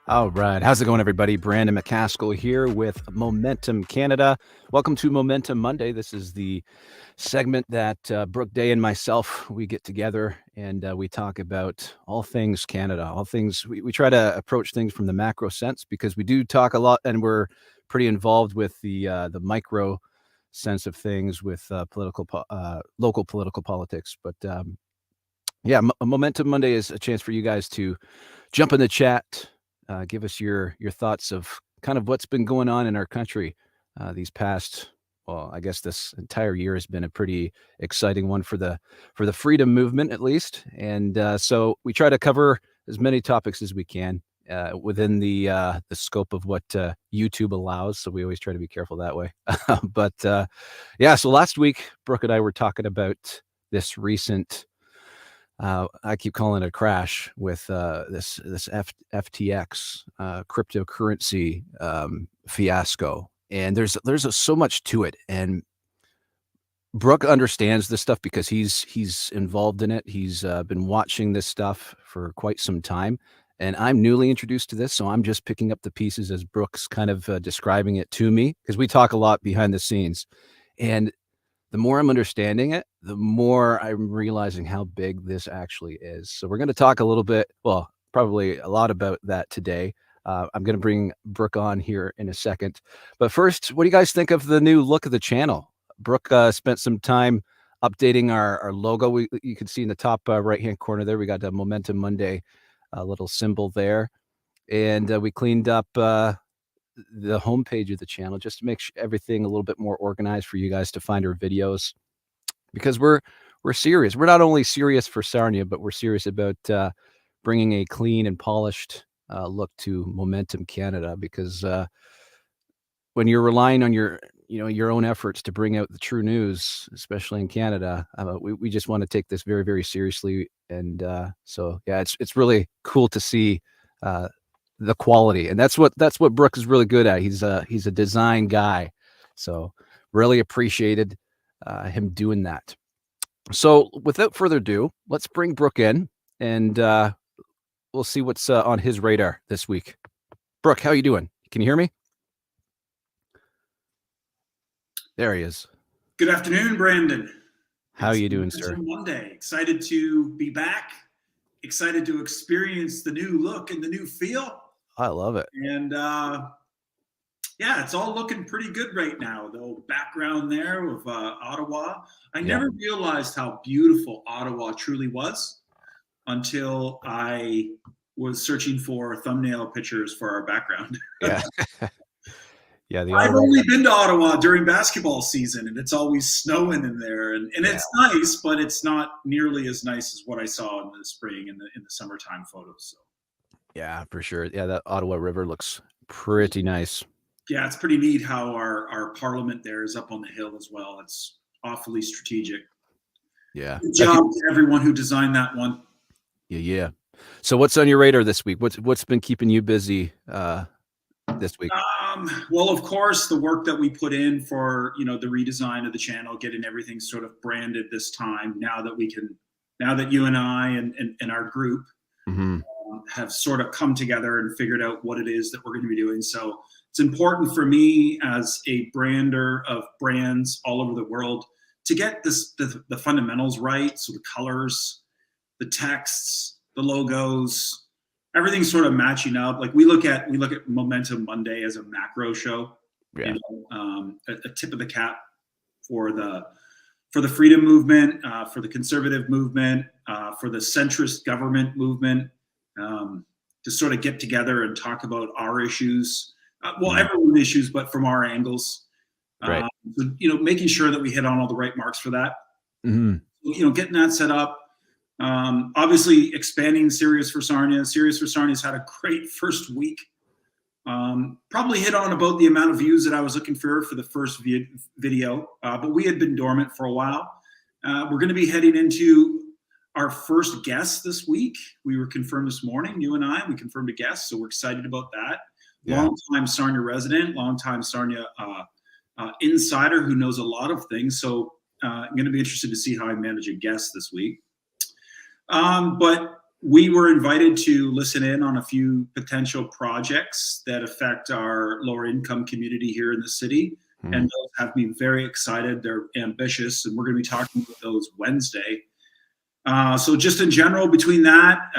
All right. How's it going, everybody? Brandon McCaskill here with Momentum Canada. Welcome to Momentum Monday. This is the segment that Brooke, Daye, and myself, we get together and we talk about all things Canada, all things. We try to approach things from the macro sense because we do talk a lot and we're pretty involved with the micro sense of things with local political politics. But yeah, Momentum Monday is a chance for you guys to jump in the chat, give us your thoughts of kind of what's been going on in our country these past. Well, I guess this entire year has been a pretty exciting one for the freedom movement, at least. And so we try to cover as many topics as we can within the scope of what YouTube allows. So we always try to be careful that way. But yeah, so last week, Brooke and I were talking about this recent. I keep calling it a crash with this FTX cryptocurrency fiasco, and there's so much to it. And Brooke understands this stuff because he's involved in it. He's been watching this stuff for quite some time, and I'm newly introduced to this, so I'm just picking up the pieces as Brooke's kind of describing it to me because we talk a lot behind the scenes, and the more I'm understanding it, the more I'm realizing how big this actually is. So we're going to talk a little bit, well, probably a lot about that today. I'm going to bring Brooke on here in a second. But first, what do you guys think of the new look of the channel? Brooke spent some time updating our logo. You can see in the top right-hand corner there, we got the Momentum Monday little symbol there. And we cleaned up the homepage of the channel just to make everything a little bit more organized for you guys to find our videos, because we're serious. We're not only serious for Sarnia, but we're serious about bringing a clean and polished look to Momentum Canada, because when you're relying on your own efforts to bring out the true news, especially in Canada, we just want to take this very, very seriously. And so yeah, it's really cool to see the quality, and that's what Brooke is really good at. He's a design guy, so really appreciated him doing that. So without further ado, let's bring Brooke in, and we'll see what's on his radar this week. Brooke, how you doing? Can you hear me? There he is. Good afternoon, Brandon. How are you doing, sir? Monday. Excited to be back. Excited to experience the new look and the new feel. I love it. And yeah, it's all looking pretty good right now. The old background there of Ottawa. I never realized how beautiful Ottawa truly was until I was searching for thumbnail pictures for our background. Yeah. Yeah, I've only been to Ottawa during basketball season, and it's always snowing in there, and it's nice, but it's not nearly as nice as what I saw in the spring and in the summertime photos. So. Yeah, for sure. Yeah, that Ottawa River looks pretty nice. Yeah, it's pretty neat how our parliament there is up on the hill as well. It's awfully strategic. Yeah. Good job to everyone who designed that one. Yeah. So what's on your radar this week? What's been keeping you busy this week? Well, of course, the work that we put in for the redesign of the channel, getting everything sort of branded this time. Now that you and I and our group have sort of come together and figured out what it is that we're going to be doing. So it's important for me as a brander of brands all over the world to get the fundamentals right. So the colors, the texts, the logos, everything's sort of matching up. Like we look at Momentum Monday as a macro show, a tip of the cap for the freedom movement, for the conservative movement, for the centrist government movement, to sort of get together and talk about our issues. Everyone's issues, but from our angles. Right. So, making sure that we hit on all the right marks for that. Mm-hmm. Getting that set up. Obviously expanding Serious for Sarnia. Serious for Sarnia's had a great first week. Probably hit on about the amount of views that I was looking for the first video, but we had been dormant for a while. We're going to be heading into our first guest this week. We were confirmed this morning, you and I, we confirmed a guest, so we're excited about that. Yeah. Long-time Sarnia resident, long-time Sarnia insider who knows a lot of things. So I'm going to be interested to see how I manage a guest this week. But We were invited to listen in on a few potential projects that affect our lower income community here in the city. And those have me very excited. They're ambitious, and we're going to be talking about those Wednesday. So just in general, between that,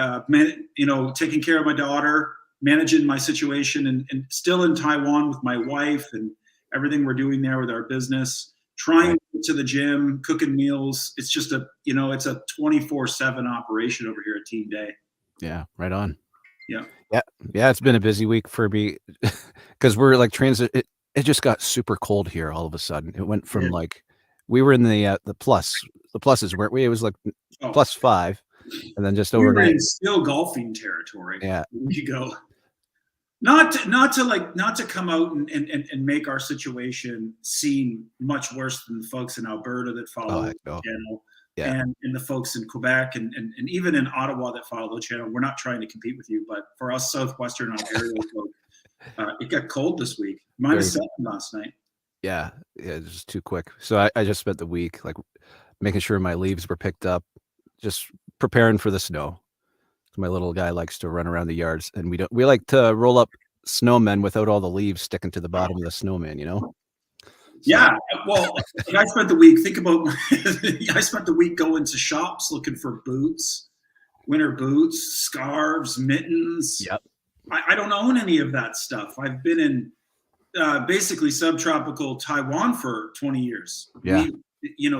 taking care of my daughter, managing my situation, and still in Taiwan with my wife and everything we're doing there with our business, trying to get to the gym, cooking meals. It's just it's a 24/7 operation over here at Team Daye. Yeah, right on. Yeah. It's been a busy week for me because we're like transit. It just got super cold here all of a sudden. It went from like we were in the pluses weren't we? It was like +5, and then just we were overnight. in still golfing territory. Yeah. You go. Not to come out and make our situation seem much worse than the folks in Alberta that follow the channel, and the folks in Quebec and even in Ottawa that follow the channel. We're not trying to compete with you, but for us Southwestern Ontario folk, it got cold this week. -7 last night. Yeah, it was too quick. So I just spent the week like making sure my leaves were picked up, just preparing for the snow. My little guy likes to run around the yards, and we like to roll up snowmen without all the leaves sticking to the bottom of the snowman, So. Yeah, well, I spent the week. Think about. I spent the week going to shops looking for boots, winter boots, scarves, mittens. Yep. I don't own any of that stuff. I've been in basically subtropical Taiwan for 20 years. Yeah.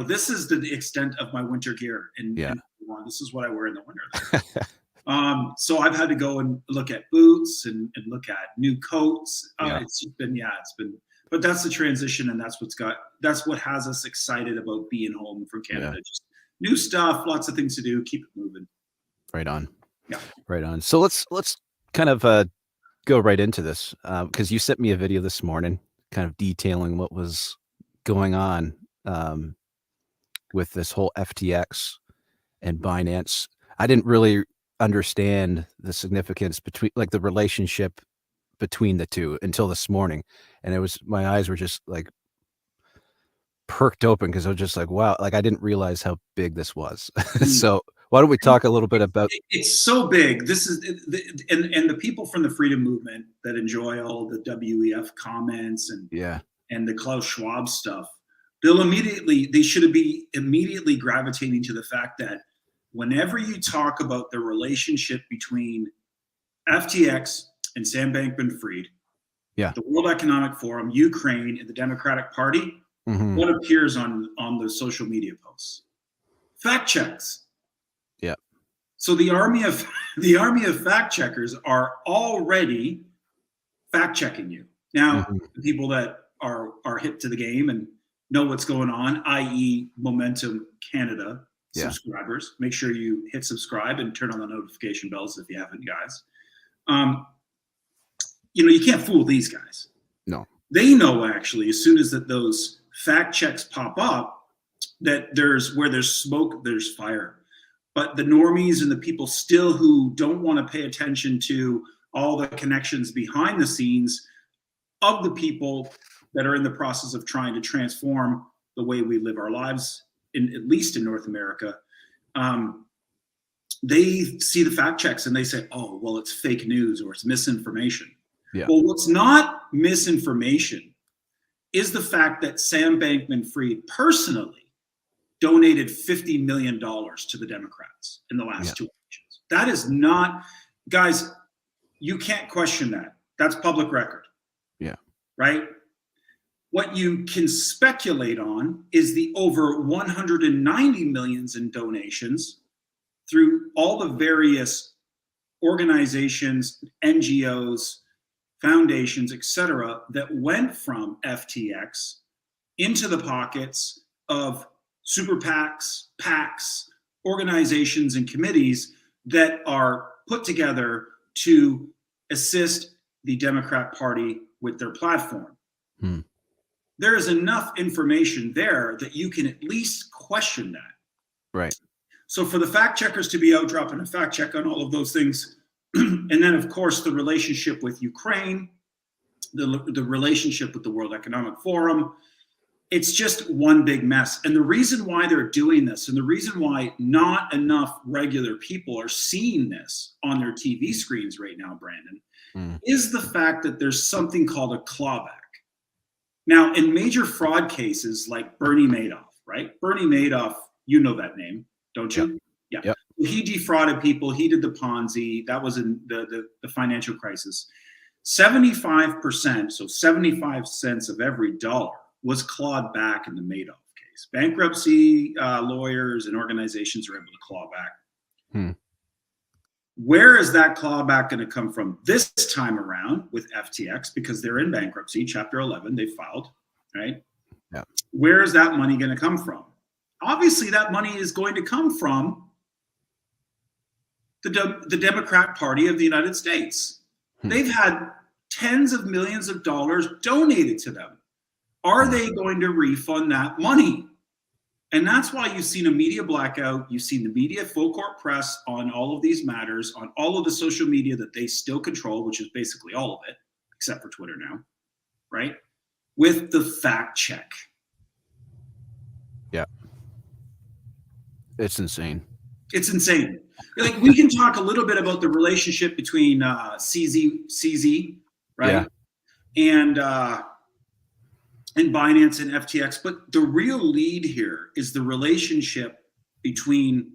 This is the extent of my winter gear in Taiwan. This is what I wear in the winter. So I've had to go and look at boots and look at new coats. It's been, but that's the transition, and that's what has us excited about being home from Canada. Just new stuff, lots of things to do, keep it moving. Right on. Yeah. Right on. So let's kind of go right into this, because you sent me a video this morning kind of detailing what was going on with this whole FTX and Binance. I didn't really understand the significance between like the relationship between the two until this morning, and my eyes were just like perked open because I was just like, wow, like I didn't realize how big this was. So why don't we talk a little bit about it's so big. This is and the people from the freedom movement that enjoy all the WEF comments and the Klaus Schwab stuff, they should be immediately gravitating to the fact that whenever you talk about the relationship between FTX and Sam Bankman-Fried, the World Economic Forum, Ukraine, and the Democratic Party, what appears on the social media posts? Fact checks. Yeah. So the army of fact checkers are already fact checking you. Now, the people that are hip to the game and know what's going on, i.e., Momentum Canada subscribers, make sure you hit subscribe and turn on the notification bells if you haven't, guys. You can't fool these guys. No. They know actually as soon as those fact checks pop up that where there's smoke, there's fire. But the normies and the people still who don't want to pay attention to all the connections behind the scenes of the people that are in the process of trying to transform the way we live our lives, at least in North America, they see the fact checks and they say, oh, well, it's fake news or it's misinformation. Yeah. Well, what's not misinformation is the fact that Sam Bankman-Fried personally donated $50 million to the Democrats in the last two elections. That is not, guys, you can't question that. That's public record. Yeah. Right? What you can speculate on is the over 190 millions in donations through all the various organizations, NGOs, foundations, etc., that went from FTX into the pockets of super PACs, PACs, organizations, and committees that are put together to assist the Democrat Party with their platform. There is enough information there that you can at least question that. Right. So for the fact checkers to be out dropping a fact check on all of those things, and then of course the relationship with Ukraine, the relationship with the World Economic Forum, it's just one big mess. And the reason why they're doing this, and the reason why not enough regular people are seeing this on their TV screens right now, Brandon, is the fact that there's something called a clawback. Now, in major fraud cases like Bernie Madoff, right? Bernie Madoff, you know that name, don't you? Yeah. Yep. He defrauded people. He did the Ponzi. That was in the financial crisis. 75%, so 75 cents of every dollar was clawed back in the Madoff case. Bankruptcy lawyers and organizations are able to claw back. Where is that clawback going to come from this time around with FTX? Because they're in bankruptcy, Chapter 11, they filed, right? Yeah. Where is that money going to come from? Obviously, that money is going to come from the Democrat Party of the United States. They've had tens of millions of dollars donated to them. Are they going to refund that money? And that's why you've seen a media blackout. You've seen the media full court press on all of these matters, on all of the social media that they still control, which is basically all of it, except for Twitter now, right? With the fact check. Yeah. It's insane. It's insane. Like, we can talk a little bit about the relationship between CZ, right? Yeah. And Binance and FTX, but the real lead here is the relationship between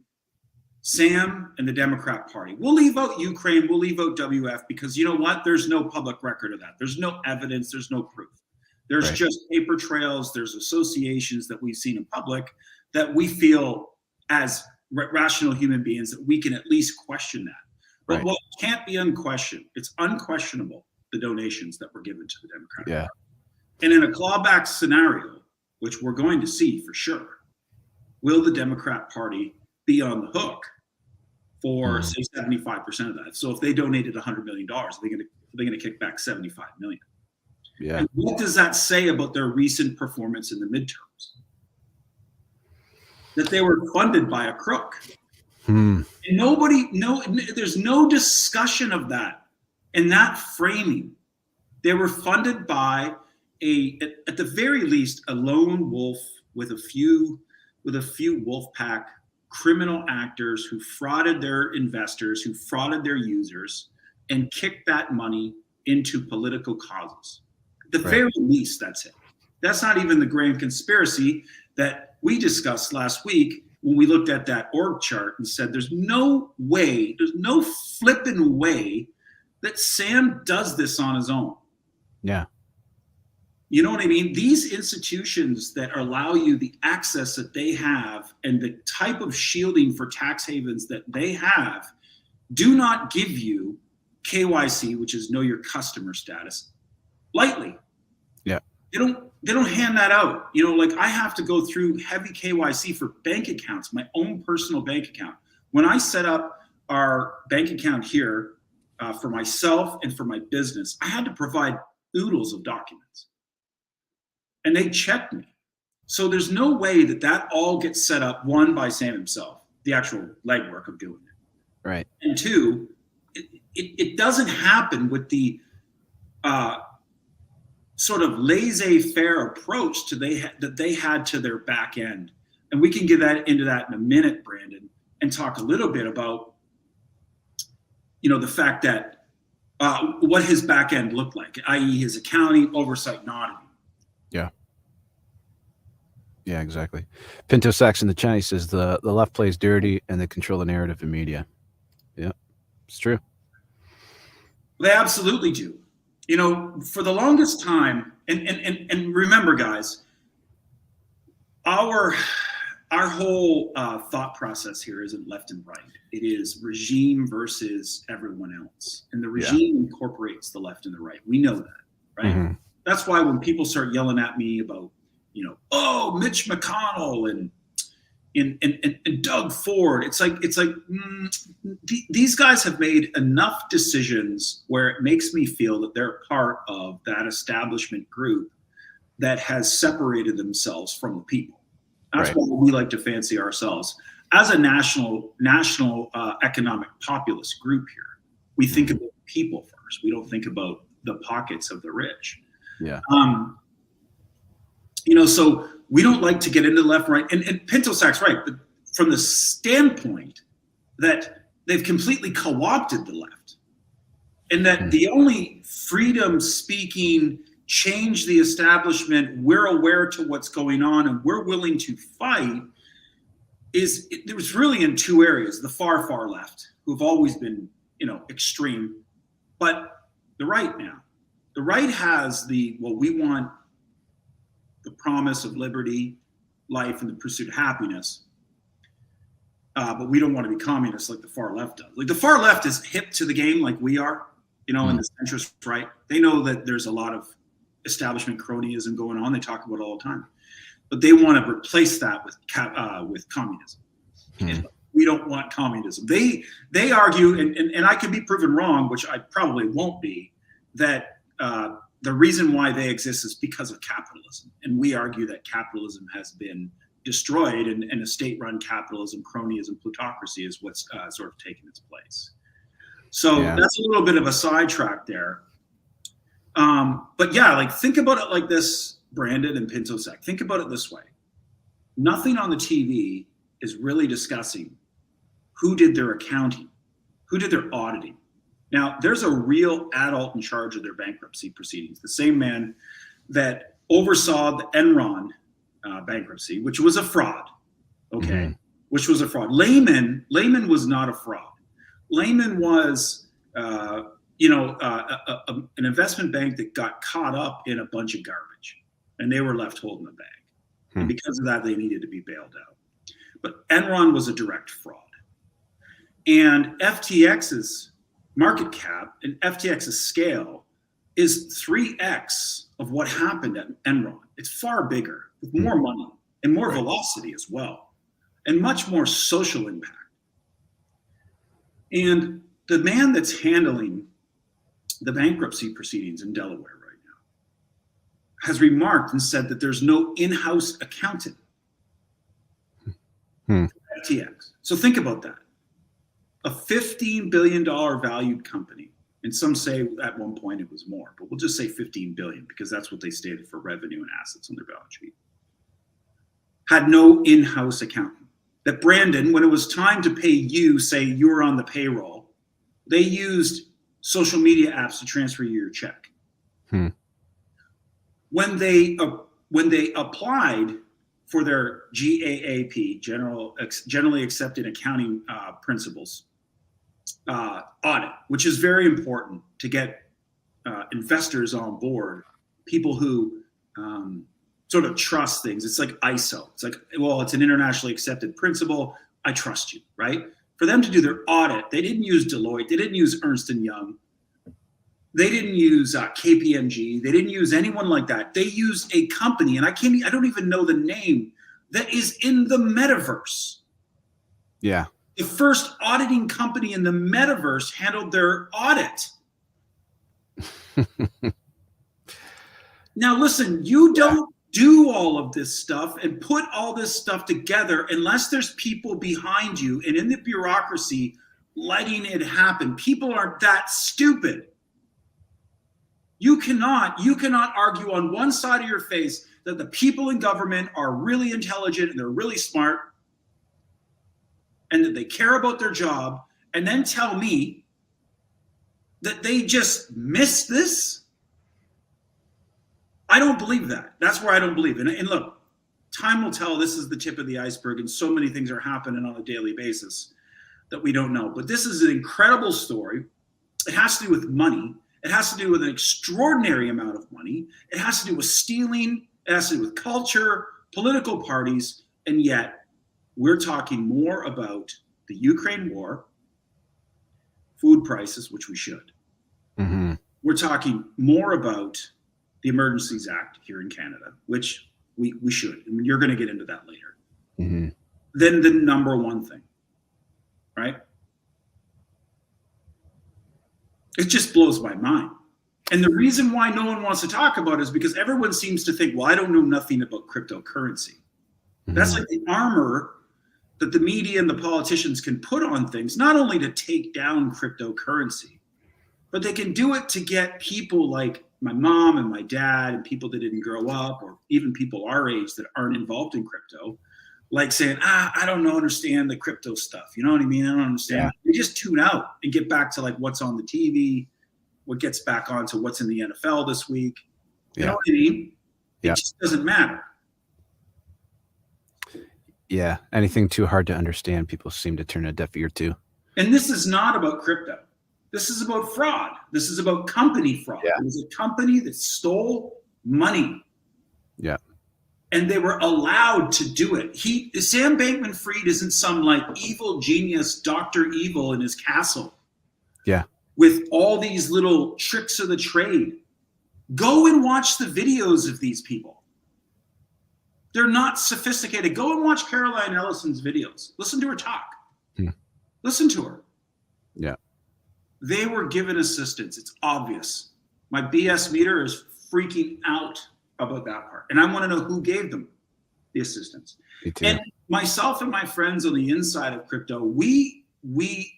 Sam and the Democrat Party. We'll leave out Ukraine, we'll leave out WF, because you know what? There's no public record of that. There's no evidence, there's no proof. There's just paper trails, there's associations that we've seen in public that we feel as rational human beings that we can at least question that. But what can't be unquestioned, it's unquestionable, the donations that were given to the Democrat Party. And in a clawback scenario, which we're going to see for sure, will the Democrat Party be on the hook for say 75% of that? So if they donated $100 million, are they going to kick back $75 million? Yeah. And what does that say about their recent performance in the midterms? That they were funded by a crook. And there's no discussion of that in that framing. They were funded by at the very least, a lone wolf with a few wolf pack criminal actors who frauded their investors, who frauded their users, and kicked that money into political causes. At the very least, that's it. That's not even the grand conspiracy that we discussed last week when we looked at that org chart and said there's no way, there's no flipping way that Sam does this on his own. Yeah. You know what I mean? These institutions that allow you the access that they have and the type of shielding for tax havens that they have do not give you KYC, which is know your customer status, lightly. Yeah. They don't hand that out. You know, like I have to go through heavy KYC for bank accounts, my own personal bank account. When I set up our bank account here for myself and for my business, I had to provide oodles of documents. And they checked me. So there's no way that all gets set up, one, by Sam himself, the actual legwork of doing it. Right. And two, it doesn't happen with the sort of laissez-faire approach that they had to their back end. And we can get into that in a minute, Brandon, and talk a little bit about, you know, the fact that what his back end looked like, i.e. his accounting, oversight, and auditing. Yeah. Yeah, exactly. Pinto Sachs in the Chinese says the left plays dirty and they control the narrative in media. Yeah, it's true. They absolutely do. You know, for the longest time, and remember, guys, our whole thought process here isn't left and right. It is regime versus everyone else. And the regime incorporates the left and the right. We know that, right? Mm-hmm. That's why when people start yelling at me about, you know, oh, Mitch McConnell and Doug Ford, it's like these guys have made enough decisions where it makes me feel that they're part of that establishment group that has separated themselves from the people. That's why we like to fancy ourselves as a national economic populist group here. We think about people first. We don't think about the pockets of the rich. Yeah. So we don't like to get into the left and right. And Pinto-Sac's right, but from the standpoint that they've completely co-opted the left, and that the only freedom-speaking, change the establishment, we're aware to what's going on, and we're willing to fight, it was really in two areas: the far, far left, who have always been, extreme, but the right now. The right has we want the promise of liberty, life, and the pursuit of happiness. But we don't want to be communists like the far left does. Like the far left is hip to the game like we are, and the centrist right. They know that there's a lot of establishment cronyism going on. They talk about it all the time. But they want to replace that with communism. And we don't want communism. They argue, and I can be proven wrong, which I probably won't be, that the reason why they exist is because of capitalism. And we argue that capitalism has been destroyed, and a state-run capitalism, cronyism, plutocracy is what's sort of taken its place. So that's a little bit of a sidetrack there. But yeah, like think about it like this, Brandon and Pinto-Sac. Think about it this way. Nothing on the TV is really discussing who did their accounting, who did their auditing. Now, there's a real adult in charge of their bankruptcy proceedings, the same man that oversaw the Enron bankruptcy, which was a fraud, which was a fraud. Lehman was not a fraud. Lehman was, an investment bank that got caught up in a bunch of garbage, and they were left holding the bag. And because of that, they needed to be bailed out. But Enron was a direct fraud. And FTX's market cap and FTX's scale is 3x of what happened at Enron. It's far bigger, with more money and more velocity as well, and much more social impact. And the man that's handling the bankruptcy proceedings in Delaware right now has remarked and said that there's no in-house accountant for FTX. So think about that. A $15 billion valued company, and some say at one point it was more, but we'll just say 15 billion because that's what they stated for revenue and assets on their balance sheet, had no in-house accountant. That Brandon, when it was time to pay you, say you were on the payroll, they used social media apps to transfer you your check. When they applied for their GAAP, generally accepted accounting principles audit, which is very important to get investors on board, people who sort of trust things. It's like ISO. It's like, well, it's an internationally accepted principle. I trust you, right? For them to do their audit, they didn't use Deloitte. They didn't use Ernst & Young. They didn't use KPMG. They didn't use anyone like that. They used a company, and I don't even know the name, that is in the metaverse. Yeah. The first auditing company in the metaverse handled their audit. Now, listen, you don't do all of this stuff and put all this stuff together unless there's people behind you and in the bureaucracy letting it happen. People aren't that stupid. You cannot argue on one side of your face that the people in government are really intelligent and they're really smart and that they care about their job, and then tell me that they just missed this. I don't believe that. That's where I don't believe. And look, time will tell. This is the tip of the iceberg, and so many things are happening on a daily basis that we don't know. But this is an incredible story. It has to do with money. It has to do with an extraordinary amount of money. It has to do with stealing. It has to do with culture, political parties, and yet we're talking more about the Ukraine war, food prices, which we should. We're talking more about the Emergencies Act here in Canada, which we should. I mean, you're going to get into that later. Then the number one thing, right? It just blows my mind. And the reason why no one wants to talk about it is because everyone seems to think, well, I don't know nothing about cryptocurrency. That's like the armor that the media and the politicians can put on things, not only to take down cryptocurrency, but they can do it to get people like my mom and my dad and people that didn't grow up, or even people our age that aren't involved in crypto, like saying, I don't understand the crypto stuff. You know what I mean? I don't understand. Yeah. They just tune out and get back to like what's on the TV, what gets back onto what's in the NFL this week. You know what I mean? It just doesn't matter. Yeah. Anything too hard to understand, people seem to turn a deaf ear to. And this is not about crypto. This is about fraud. This is about company fraud. Yeah. It was a company that stole money. Yeah. And they were allowed to do it. Sam Bankman-Fried isn't some like evil genius, Dr. Evil in his castle. Yeah. With all these little tricks of the trade. Go and watch the videos of these people. They're not sophisticated. Go and watch Caroline Ellison's videos. Listen to her talk. Listen to her. Yeah. They were given assistance. It's obvious. My BS meter is freaking out about that part. And I want to know who gave them the assistance. Me too. And myself and my friends on the inside of crypto, we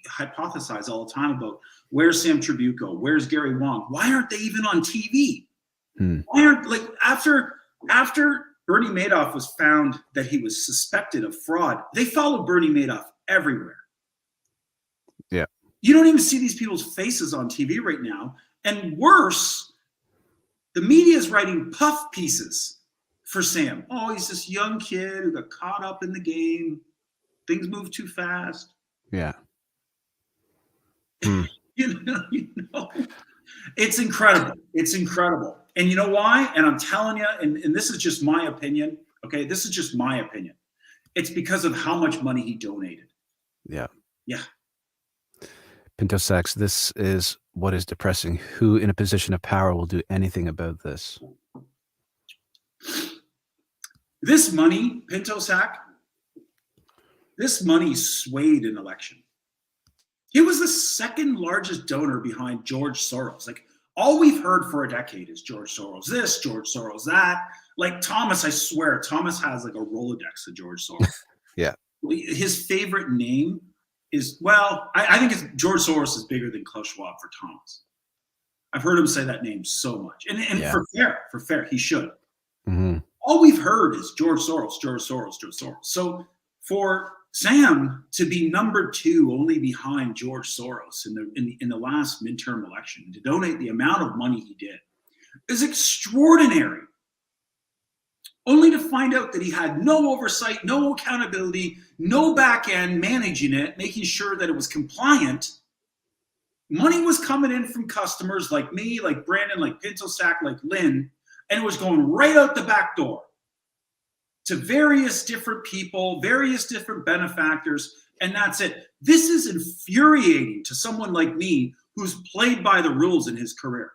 hypothesize all the time about where's Sam Trabucco, where's Gary Wong, why aren't they even on TV? Why aren't, like, after Bernie Madoff was found that he was suspected of fraud, they followed Bernie Madoff everywhere. Yeah. You don't even see these people's faces on TV right now. And worse, the media is writing puff pieces for Sam. Oh, he's this young kid who got caught up in the game. Things move too fast. Yeah. You know, it's incredible. It's incredible. And you know why? And I'm telling you, and this is just my opinion. Okay, this is just my opinion. It's because of how much money he donated. Yeah. Yeah. Pinto Sacks, this is what is depressing. Who in a position of power will do anything about this? This money, Pinto Sack, this money swayed an election. He was the second largest donor behind George Soros. Like, all we've heard for a decade is George Soros this, George Soros that. Like Thomas, I swear, Thomas has like a Rolodex of George Soros. Yeah. His favorite name is, well, I think it's George Soros is bigger than Klaus Schwab for Thomas. I've heard him say that name so much. And Yeah. for fair, he should. Mm-hmm. All we've heard is George Soros, George Soros, George Soros. So for Sam to be number 2 only behind George Soros in the last midterm election, to donate the amount of money he did, is extraordinary. Only to find out that he had no oversight, no accountability, no back end managing it, making sure that it was compliant. Money was coming in from customers like me, like Brandon, like Pinto Sack, like Lynn, and it was going right out the back door to various different people, various different benefactors, and that's it. This is infuriating to someone like me who's played by the rules in his career.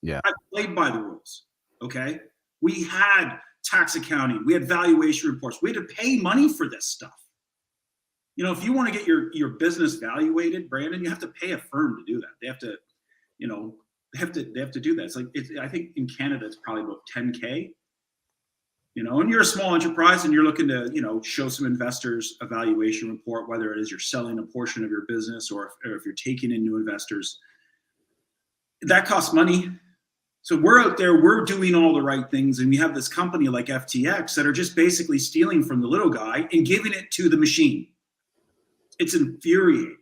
Yeah. I played by the rules, okay? We had tax accounting, we had valuation reports, we had to pay money for this stuff. You know, if you want to get your business valuated, Brandon, you have to pay a firm to do that. They have to, you know, they have to do that. It's like, I think in Canada, it's probably about 10K. You know, and you're a small enterprise and you're looking to, you know, show some investors a valuation report, whether it is you're selling a portion of your business or if you're taking in new investors. That costs money. So we're out there, we're doing all the right things, and we have this company like FTX that are just basically stealing from the little guy and giving it to the machine. It's infuriating.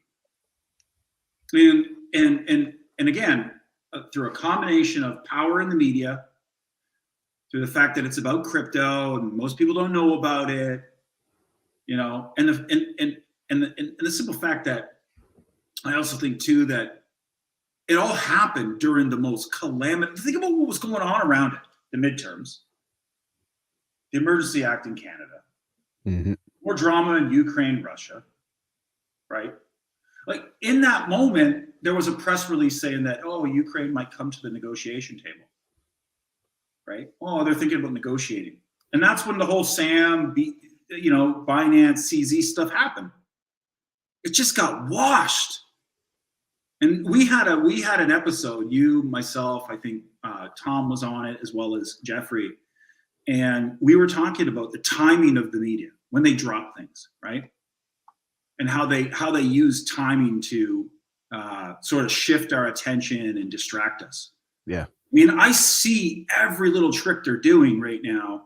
And again, through a combination of power in the media, through the fact that it's about crypto and most people don't know about it, you know, and the simple fact that I also think too that it all happened during the most calamitous. Think about what was going on around it: the midterms, the Emergency Act in Canada, more drama in Ukraine, Russia, right? Like in that moment, there was a press release saying that, oh, Ukraine might come to the negotiation table. Right? Oh, they're thinking about negotiating. And that's when the whole Binance, CZ stuff happened. It just got washed. And we had an episode, you, myself, I think Tom was on it as well as Jeffrey. And we were talking about the timing of the media when they drop things, right? And how they use timing to sort of shift our attention and distract us. Yeah. mean, I see every little trick they're doing right now.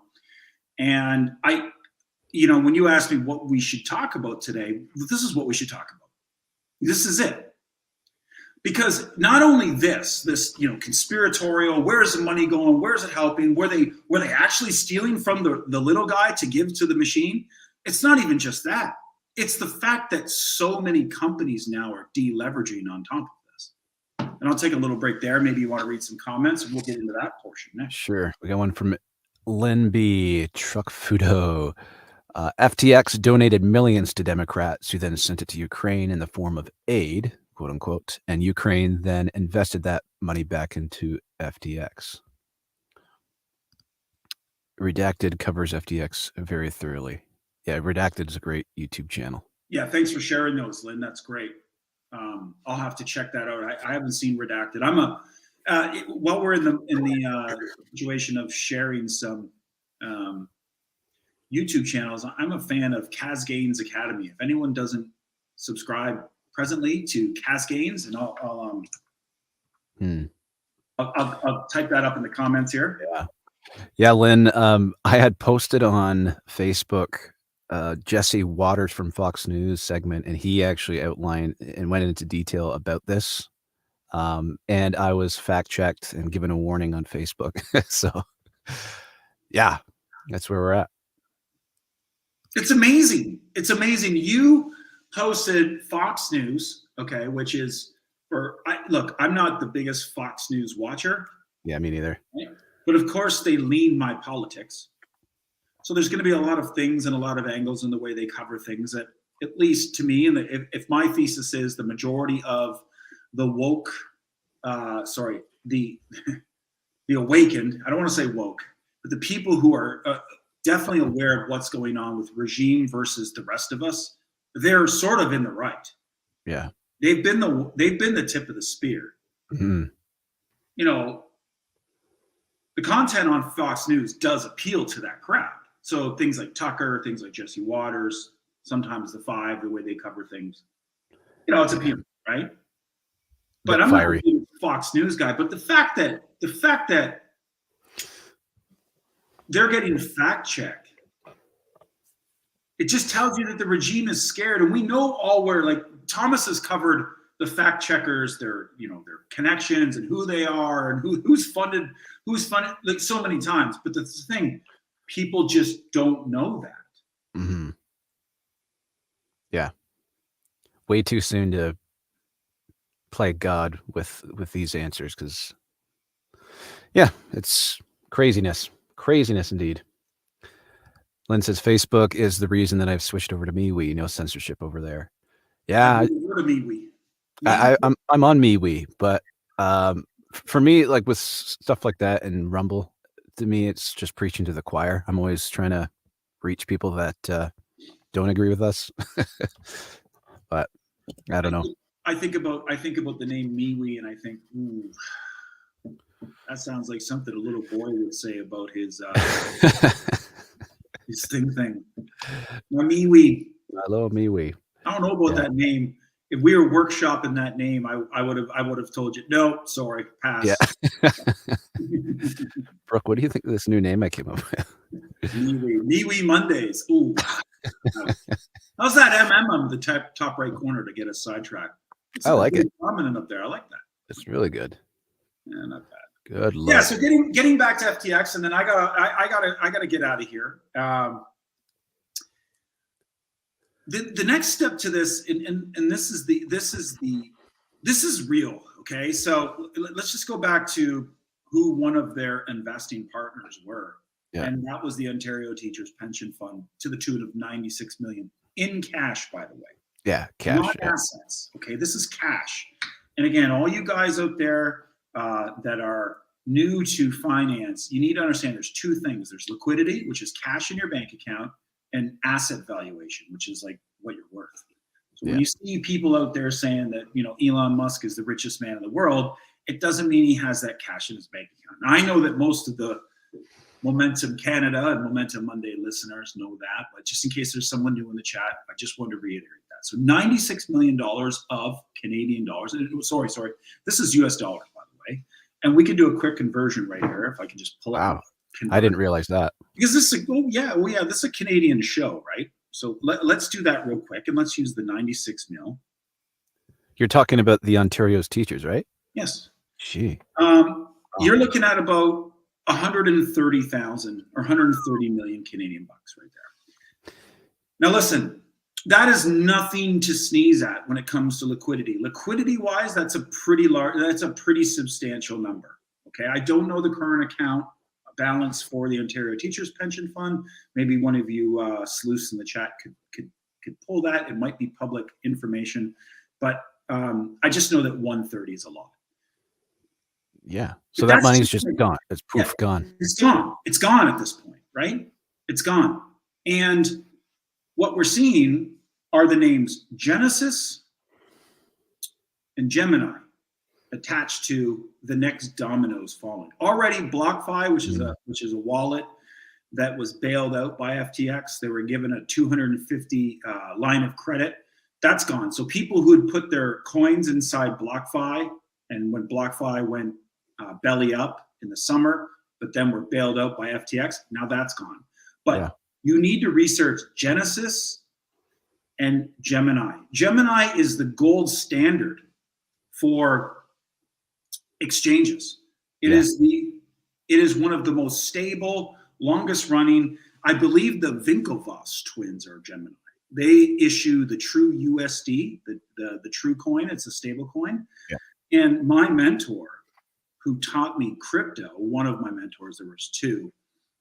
And when you ask me what we should talk about today, this is what we should talk about. This is it. Because not only this, conspiratorial, where is the money going? Where is it helping? Were they actually stealing from the little guy to give to the machine? It's not even just that. It's the fact that so many companies now are deleveraging on top of this. And I'll take a little break there. Maybe you want to read some comments, and we'll get into that portion next. Sure. We got one from Lynn B. Truck Fudo. FTX donated millions to Democrats who then sent it to Ukraine in the form of aid, quote unquote, and Ukraine then invested that money back into FTX. Redacted covers FTX very thoroughly. Yeah, Redacted is a great YouTube channel. Yeah, thanks for sharing those, Lynn. That's great. I'll have to check that out. I haven't seen Redacted. While we're in the situation of sharing some YouTube channels, I'm a fan of Kaz Gaines Academy. If anyone doesn't subscribe presently to Kaz Gaines, and I'll type that up in the comments here. Yeah, Lynn. I had posted on Facebook Jesse Waters from Fox News segment, and he actually outlined and went into detail about this. And I was fact-checked and given a warning on Facebook. So, yeah, that's where we're at. It's amazing. It's amazing. You posted Fox News, okay, which is look, I'm not the biggest Fox News watcher. Yeah, me neither. Right? But of course, they lean my politics. So there's going to be a lot of things and a lot of angles in the way they cover things that, at least to me, and if my thesis is the majority of the woke, the awakened, I don't want to say woke, but the people who are definitely aware of what's going on with regime versus the rest of us, they're sort of in the right. Yeah. They've been the tip of the spear. Mm-hmm. The content on Fox News does appeal to that crowd. So things like Tucker, things like Jesse Waters, sometimes the Five, the way they cover things, it's appealing, right? But I'm not a Fox News guy. But the fact that they're getting fact checked, it just tells you that the regime is scared. And we know all where, like, Thomas has covered the fact checkers, their connections and who they are and who's funded, like, so many times. But the thing, people just don't know that. Mm-hmm. Yeah. Way too soon to play God with these answers, because, yeah, it's craziness indeed. Lynn says Facebook is the reason that I've switched over to MeWe. No censorship over there. Yeah, I'm on MeWe, but for me, like with stuff like that and Rumble, to me, it's just preaching to the choir. I'm always trying to reach people that don't agree with us. But I don't know. I think about the name MeWe, and I think, ooh, that sounds like something a little boy would say about his his thing. Now, MeWe. Hello, MeWe. I don't know about that name. If we were workshopping that name, I would have told you, no, sorry, pass. Yeah. Brooke, what do you think of this new name I came up with? MeWe Mondays. Ooh. How's that the top right corner to get us sidetracked? I like it. Prominent up there. I like that. It's really good. Yeah, not bad. Good luck. Yeah. So getting back to FTX, and then I gotta get out of here. The next step to this, and this is real. Okay, so let's just go back to who one of their investing partners were, and that was the Ontario Teachers Pension Fund, to the tune of $96 million in cash, by the way. Yeah, cash. Not assets. Okay, this is cash. And again, all you guys out there that are new to finance, you need to understand there's two things. There's liquidity, which is cash in your bank account, and asset valuation, which is like what you're worth. So when you see people out there saying that, Elon Musk is the richest man in the world, it doesn't mean he has that cash in his bank account. Now, I know that most of the Momentum Canada and Momentum Monday listeners know that, but just in case there's someone new in the chat, I just want to reiterate that. So $96 million of Canadian dollars. Sorry. This is US dollars, by the way. And we can do a quick conversion right here if I can just pull Wow. up. I didn't realize that. Because this is this is a Canadian show, right? So let's do that real quick, and let's use the 96 mil. You're talking about the Ontario's teachers, right? Yes. Gee. You're looking at about 130,000 or 130 million Canadian bucks right there. Now listen, that is nothing to sneeze at when it comes to liquidity. Liquidity-wise, that's a pretty substantial number. Okay, I don't know the current account balance for the Ontario Teachers Pension Fund. Maybe one of you sleuths in the chat could pull that. It might be public information, but I just know that 130 is a lot. Yeah. So that money's just gone. It's poof, gone. It's gone. It's gone at this point, right? It's gone. And what we're seeing are the names Genesis and Gemini attached to the next dominoes falling. Already BlockFi, which is a wallet that was bailed out by FTX. They were given a 250 line of credit. That's gone. So people who had put their coins inside BlockFi, and when BlockFi went belly up in the summer, but then were bailed out by FTX, now that's gone. But you need to research Genesis and Gemini. Gemini is the gold standard for exchanges. It is one of the most stable, longest running. I believe the Winklevoss twins are Gemini. They issue the True USD, the True coin. It's a stable coin. Yeah. And my mentor, who taught me crypto, one of my mentors, there was two,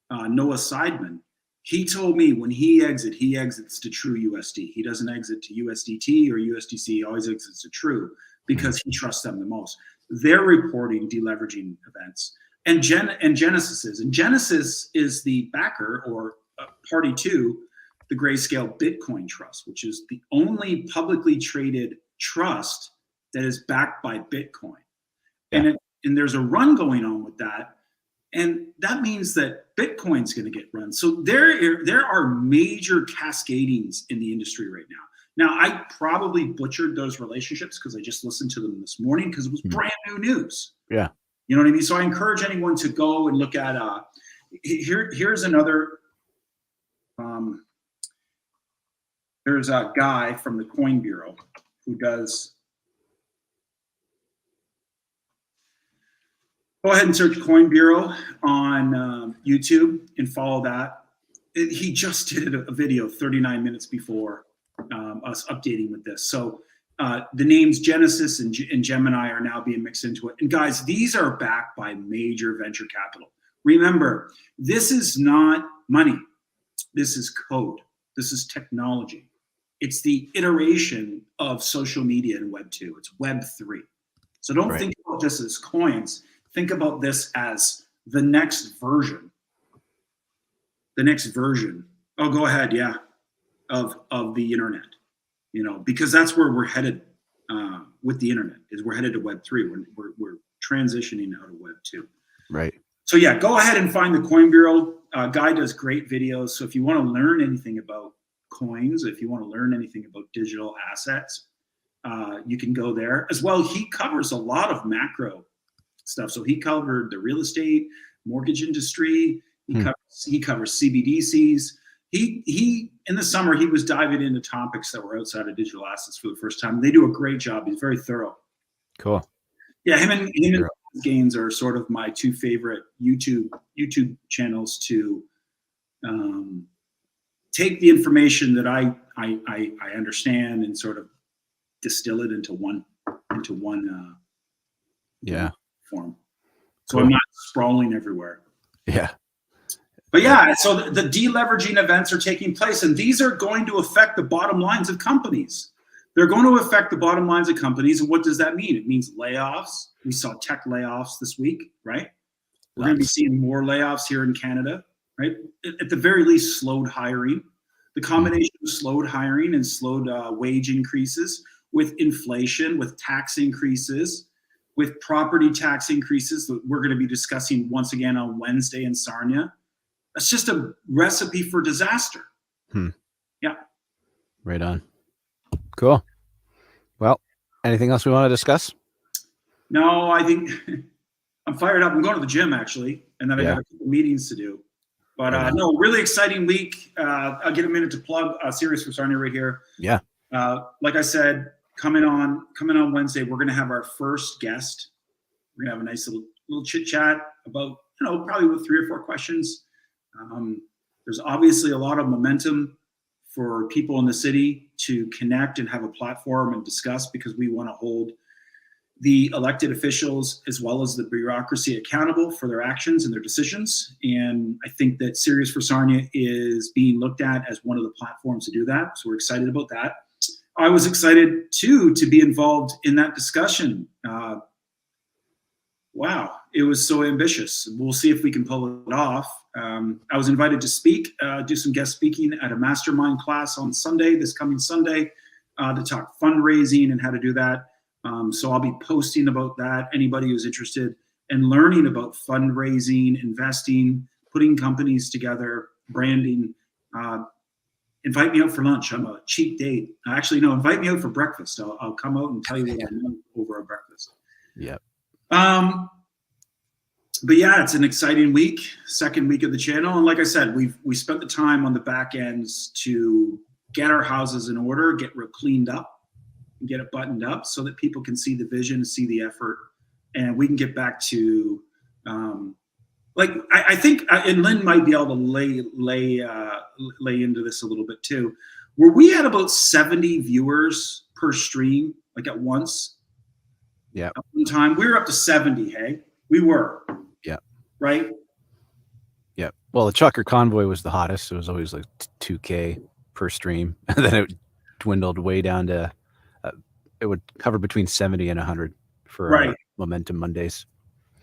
Noah Seidman, he told me when he exits to True USD. He doesn't exit to USDT or USDC. He always exits to True because he trusts them the most. They're reporting deleveraging events. And Genesis is the backer or party to the Grayscale Bitcoin Trust, which is the only publicly traded trust that is backed by Bitcoin. Yeah. And there's a run going on with that. And that means that Bitcoin's going to get run. So there are major cascadings in the industry right now. Now, I probably butchered those relationships because I just listened to them this morning because it was brand new news. Yeah. You know what I mean? So I encourage anyone to go and look at, here's another, there's a guy from the Coin Bureau who does, go ahead and search Coin Bureau on YouTube and follow that. He just did a video 39 minutes before us updating with this. So the names Genesis and Gemini are now being mixed into it. And guys, these are backed by major venture capital. Remember, this is not money. This is code. This is technology. It's the iteration of social media in Web 2. It's Web 3. So don't think about this as coins. Think about this as the next version. The next version. Oh, go ahead. Yeah. Of the internet, you know, because that's where we're headed with the internet. Is we're headed to Web 3. We're transitioning out of Web 2. Right. So yeah, go ahead and find the Coin Bureau. Guy does great videos. So if you want to learn anything about coins, if you want to learn anything about digital assets, you can go there as well. He covers a lot of macro stuff. So he covered the real estate, mortgage industry. He covers CBDCs. He in the summer, he was diving into topics that were outside of digital assets for the first time. They do a great job. He's very thorough. Cool. Yeah, him and Gaines are sort of my two favorite YouTube channels to take the information that I understand and sort of distill it into one form. So cool. I'm not sprawling everywhere. Yeah. But yeah, so the deleveraging events are taking place, and these are going to affect the bottom lines of companies. They're going to affect the bottom lines of companies. And what does that mean? It means layoffs. We saw tech layoffs this week, right? We're going to be seeing more layoffs here in Canada, right? At the very least, slowed hiring. The combination of slowed hiring and slowed wage increases with inflation, with tax increases, with property tax increases that we're going to be discussing once again on Wednesday in Sarnia. That's just a recipe for disaster. Yeah. Right on. Cool. Well, anything else we want to discuss? No, I think I'm fired up. I'm going to the gym actually, and then I got a couple meetings to do. But no, really exciting week. I'll get a minute to plug Sirius for Sarnia right here. Yeah. Like I said, coming on Wednesday, we're going to have our first guest. We're going to have a nice little chit chat about, probably with 3 or 4 questions. There's obviously a lot of momentum for people in the city to connect and have a platform and discuss, because we want to hold the elected officials as well as the bureaucracy accountable for their actions and their decisions. And I think that Sirius for Sarnia is being looked at as one of the platforms to do that. So we're excited about that. I was excited too to be involved in that discussion. Wow, it was so ambitious. We'll see if we can pull it off. I was invited to speak, do some guest speaking at a mastermind class on Sunday, this coming Sunday, to talk fundraising and how to do that. So I'll be posting about that. Anybody who's interested in learning about fundraising, investing, putting companies together, branding, invite me out for lunch. I'm a cheap date. Actually, no, invite me out for breakfast. I'll come out and tell you what I know over a breakfast. Yeah. But yeah, it's an exciting week, second week of the channel. And like I said, we spent the time on the back ends to get our houses in order, get cleaned up, and get it buttoned up so that people can see the vision, see the effort, and we can get back to, I think, and Lynn might be able to lay into this a little bit too. Were we at about 70 viewers per stream, like at once? Yeah. At one time, we were up to 70. Hey, we were. Yeah. Right. Yeah. Well, the Chucker Convoy was the hottest. It was always like 2K per stream, and then it dwindled way down to. It would cover between 70 and 100 for Momentum Mondays.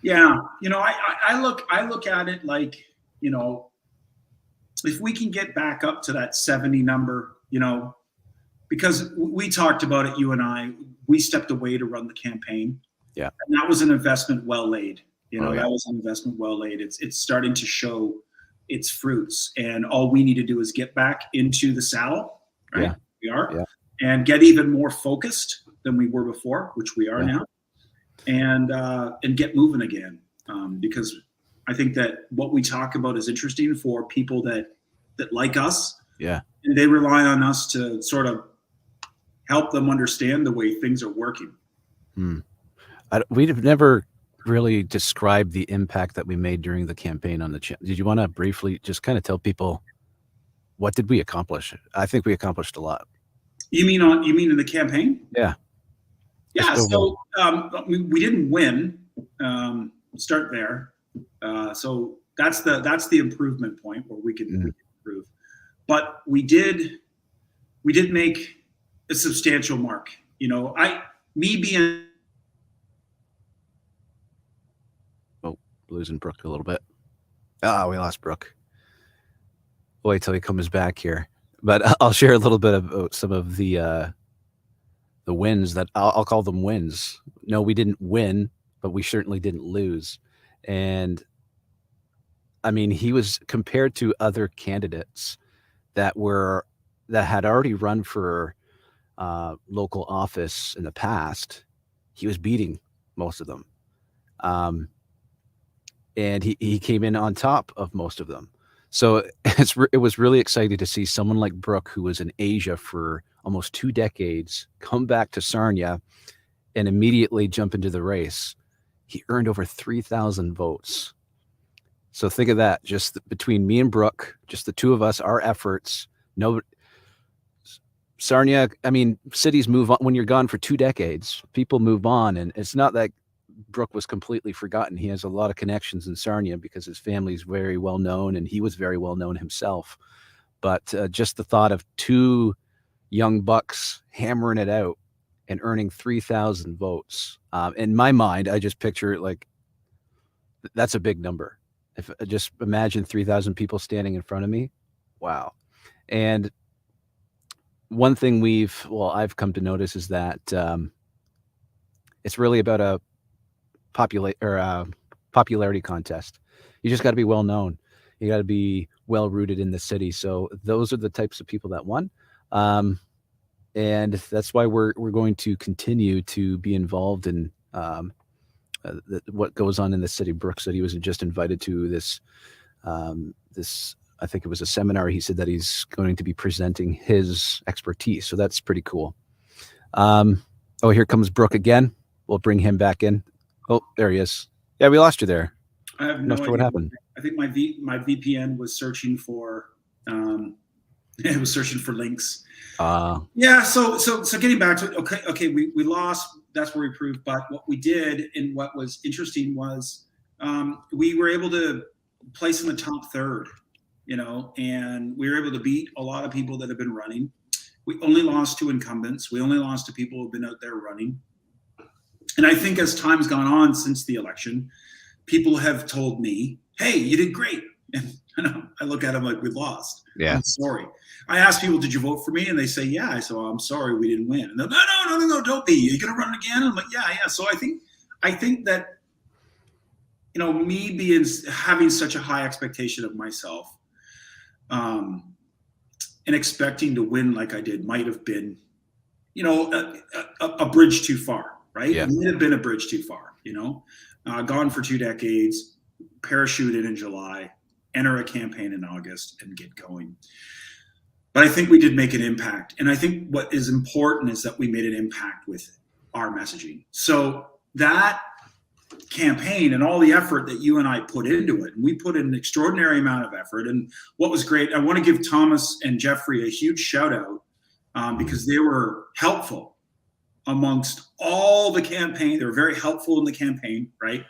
Yeah, I look at it like, if we can get back up to that 70 number, because we talked about it, you and I, we stepped away to run the campaign. Yeah, and that was an investment well laid. That was an investment well laid. It's starting to show its fruits, and all we need to do is get back into the saddle. Right, yeah. We are, yeah. And get even more focused than we were before, which we are now, and get moving again. Because I think that what we talk about is interesting for people that like us. Yeah. And they rely on us to sort of help them understand the way things are working. We've never really described the impact that we made during the campaign on the channel. Did you want to briefly just kind of tell people what did we accomplish? I think we accomplished a lot. You mean in the campaign? Yeah. Yeah. So we didn't win. Start there. So that's the improvement point where we can improve. But we did make a substantial mark. Losing Brooke a little bit. We lost Brooke. Wait till he comes back here. But I'll share a little bit about some of the wins that I'll call them wins. No, we didn't win, but we certainly didn't lose. And I mean, he was compared to other candidates that had already run for local office in the past. He was beating most of them. And he came in on top of most of them. So it was really exciting to see someone like Brooke, who was in Asia for almost 2 decades, come back to Sarnia and immediately jump into the race. He earned over 3,000 votes. So think of that, just between me and Brooke, just the two of us, our efforts. Sarnia, I mean, cities move on. When you're gone for 2 decades, people move on. And it's not that Brooke was completely forgotten. He has a lot of connections in Sarnia because his family's very well known, and he was very well known himself. But just the thought of 2 young bucks hammering it out and earning 3,000 votes. In my mind, I just picture it like that's a big number. If just imagine 3,000 people standing in front of me. Wow. And one thing I've come to notice is that it's really about a popularity contest. You just got to be well known. You got to be well rooted in the city. So those are the types of people that won. And that's why we're going to continue to be involved in what goes on in the city. Brooke said he was just invited to this, I think it was a seminar. He said that he's going to be presenting his expertise. So that's pretty cool. Oh, here comes Brooke again. We'll bring him back in. Oh, there he is. Yeah, we lost you there. I have no idea what happened. I think my VPN was searching for it was searching for links. Yeah. So getting back to it. Okay. We lost. That's where we proved. But what we did, and what was interesting was we were able to place in the top third. And we were able to beat a lot of people that have been running. We only lost 2 incumbents. We only lost to people who've been out there running. And I think as time's gone on since the election, people have told me, "Hey, you did great." And I look at them like, "We lost. Yeah. I'm sorry." I ask people, "Did you vote for me?" And they say, "Yeah." I said, "Well, I'm sorry, we didn't win." And they're, No, don't be. Are you going to run again? I'm like, yeah. So I think that, me having such a high expectation of myself, and expecting to win like I did might have been, a bridge too far, right? Yeah. It might have been a bridge too far, gone for 2 decades, parachute in July, enter a campaign in August, and get going. But I think we did make an impact. And I think what is important is that we made an impact with our messaging. So that campaign and all the effort that you and I put into it, and we put in an extraordinary amount of effort. And what was great, I want to give Thomas and Jeffrey a huge shout out because they were helpful amongst all the campaign. They were very helpful in the campaign, right?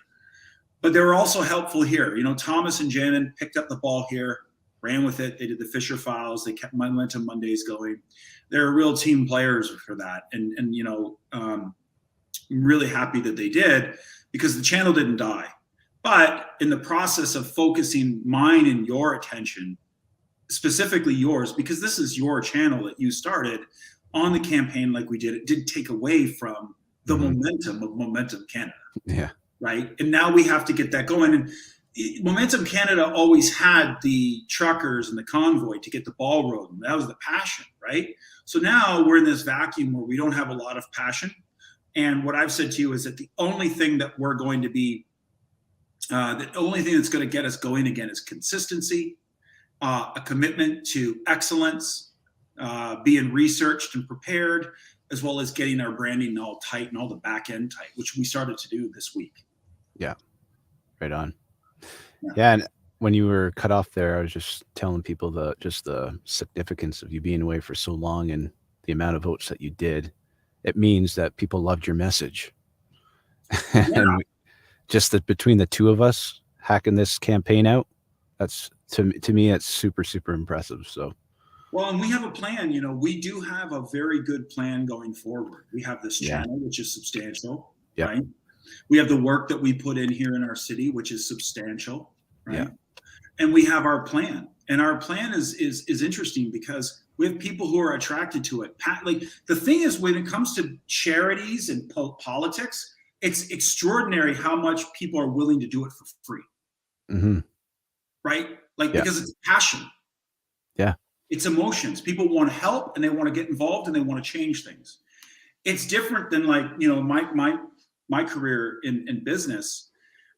But they were also helpful here. Thomas and Janet picked up the ball here, ran with it. They did the Fisher Files. They kept Momentum Mondays going. They're real team players for that. And I'm really happy that they did, because the channel didn't die. But in the process of focusing mine and your attention, specifically yours, because this is your channel that you started on the campaign like we did, it did take away from the momentum of Momentum Canada. Yeah. Right. And now we have to get that going. And Momentum Canada always had the truckers and the convoy to get the ball rolling. That was the passion, right? So now we're in this vacuum where we don't have a lot of passion. And what I've said to you is that the only thing that we're going to be, the only thing that's going to get us going again is consistency, a commitment to excellence, being researched and prepared, as well as getting our branding all tight and all the back end tight, which we started to do this week. Yeah. Right on. Yeah. And when you were cut off there, I was just telling people the significance of you being away for so long and the amount of votes that you did. It means that people loved your message. Yeah. And just that between the two of us hacking this campaign out, that's to me, it's super, super impressive. So, well, and we have a plan, we do have a very good plan going forward. We have this channel, which is substantial, right? We have the work that we put in here in our city, which is substantial, right? Yeah. And we have our plan. And our plan is interesting because we have people who are attracted to it. Like, the thing is, when it comes to charities and politics, it's extraordinary how much people are willing to do it for free. Mm-hmm. Right? Like, because it's passion. Yeah. It's emotions. People want to help and they want to get involved and they want to change things. It's different than, like, my career in business.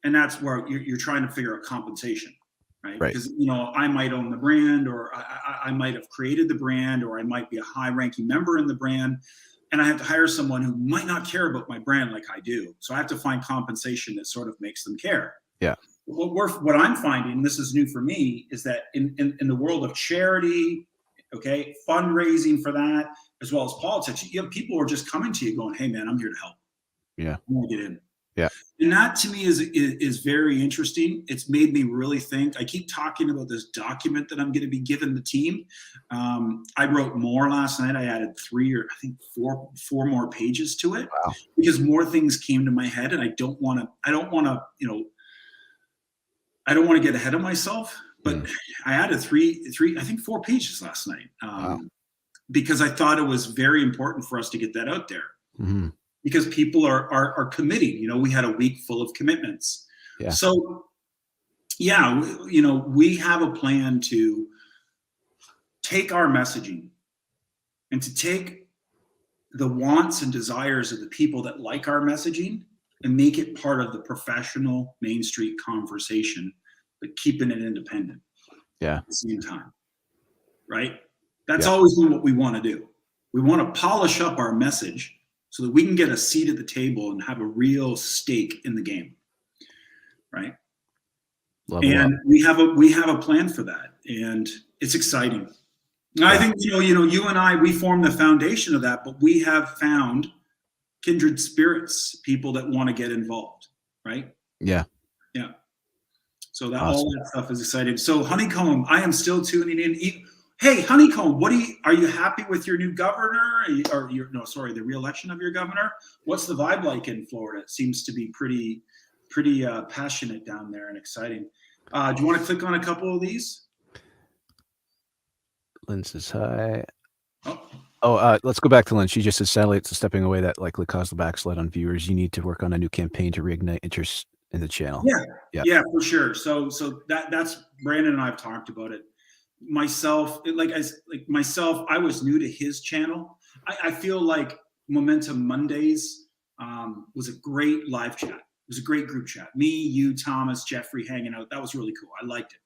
And that's where you're trying to figure out compensation. Right. Because, I might own the brand, or I might have created the brand, or I might be a high ranking member in the brand. And I have to hire someone who might not care about my brand like I do. So I have to find compensation that sort of makes them care. Yeah. What I'm finding, this is new for me, is that in the world of charity, fundraising for that, as well as politics, people are just coming to you going, "Hey man, I'm here to help. Yeah. I want to get in." Yeah. And that to me is very interesting. It's made me really think. I keep talking about this document that I'm going to be giving the team. I wrote more last night. I added 3 or I think four more pages to it. Wow. Because more things came to my head, and I don't want to get ahead of myself. But I added I think 4 pages last night. Wow. Because I thought it was very important for us to get that out there. Mm-hmm. Because people are committing. We had a week full of commitments. Yeah. So, yeah, we have a plan to take our messaging and to take the wants and desires of the people that like our messaging and make it part of the professional Main Street conversation, but keeping it independent. Yeah. At the same time, right? That's always been what we want to do. We want to polish up our message so that we can get a seat at the table and have a real stake in the game, right? And we have a plan for that, and it's exciting. I think you and I, we form the foundation of that, but we have found kindred spirits, people that want to get involved, right? Yeah. So that all that stuff is exciting. So Honeycomb, I am still tuning in. Hey, Honeycomb, are you happy with your new governor, the re-election of your governor? What's the vibe like in Florida? It seems to be pretty passionate down there and exciting. Do you want to click on a couple of these? Lynn says hi. Let's go back to Lynn. She just says satellites stepping away that likely caused the backslide on viewers. You need to work on a new campaign to reignite interest in the channel. Yeah, for sure. So that's Brandon and I have talked about it. Myself, I was new to his channel. I feel like Momentum Mondays was a great live chat. It was a great group chat. Me, you, Thomas, Jeffrey hanging out. That was really cool. I liked it.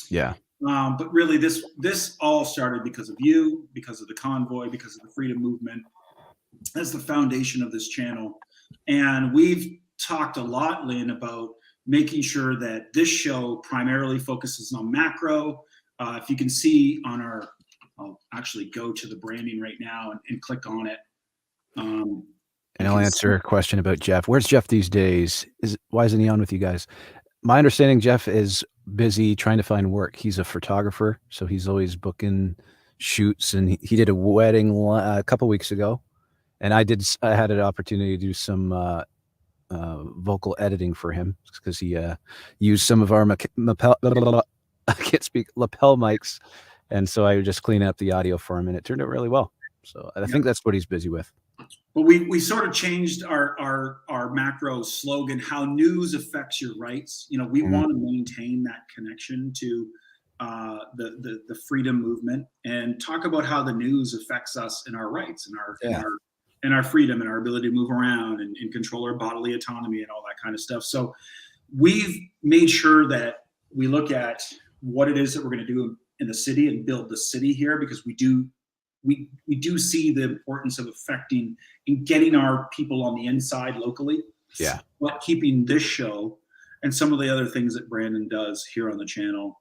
Yeah. But really, this all started because of you, because of the convoy, because of the freedom movement. That's the foundation of this channel. And we've talked a lot, Lynn, about making sure that this show primarily focuses on macro. If you can see on I'll actually go to the branding right now and click on it. And I'll answer a question about Jeff. Where's Jeff these days? Why isn't he on with you guys? My understanding, Jeff is busy trying to find work. He's a photographer, so he's always booking shoots, and he did a wedding a couple weeks ago, and I had an opportunity to do some vocal editing for him because he used some of our I can't speak lapel mics, and so I would just clean up the audio for him, and it turned out really well. So I think that's what he's busy with. But we sort of changed our macro slogan, how news affects your rights. We want to maintain that connection to the freedom movement and talk about how the news affects us in our rights and our freedom and our ability to move around and control our bodily autonomy and all that kind of stuff. So we've made sure that we look at what it is that we're going to do in the city and build the city here, because we do see the importance of affecting and getting our people on the inside locally. Yeah. But keeping this show and some of the other things that Brandon does here on the channel,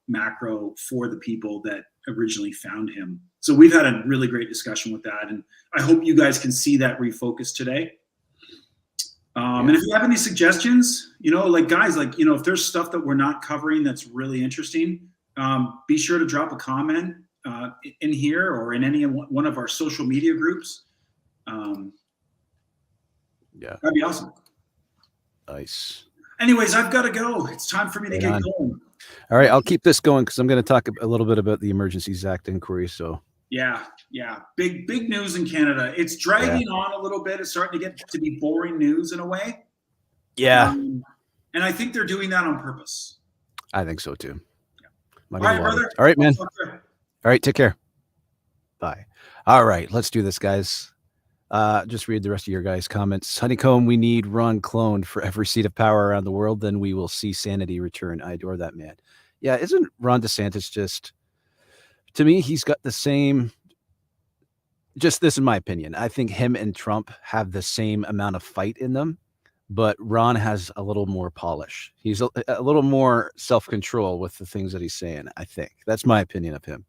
macro for the people that originally found him. So we've had a really great discussion with that. And I hope you guys can see that refocus today. And if you have any suggestions, if there's stuff that we're not covering that's really interesting, be sure to drop a comment in here or in any one of our social media groups. That'd be awesome. Nice. Anyways, I've got to go. It's time for me to get going. All right, I'll keep this going because I'm going to talk a little bit about the Emergencies Act inquiry. So yeah, big news in Canada. It's dragging on a little bit. It's starting to get to be boring news in a way. Yeah, and I think they're doing that on purpose. I think so too. All right, brother. All right, man. All right, take care. Bye. All right, let's do this, guys. Just read the rest of your guys' comments. Honeycomb, we need Ron cloned for every seat of power around the world. Then we will see sanity return. I adore that man. Yeah, isn't Ron DeSantis just, to me, he's got the same, just this in my opinion. I think him and Trump have the same amount of fight in them, but Ron has a little more polish. He's a little more self-control with the things that he's saying, I think. That's my opinion of him.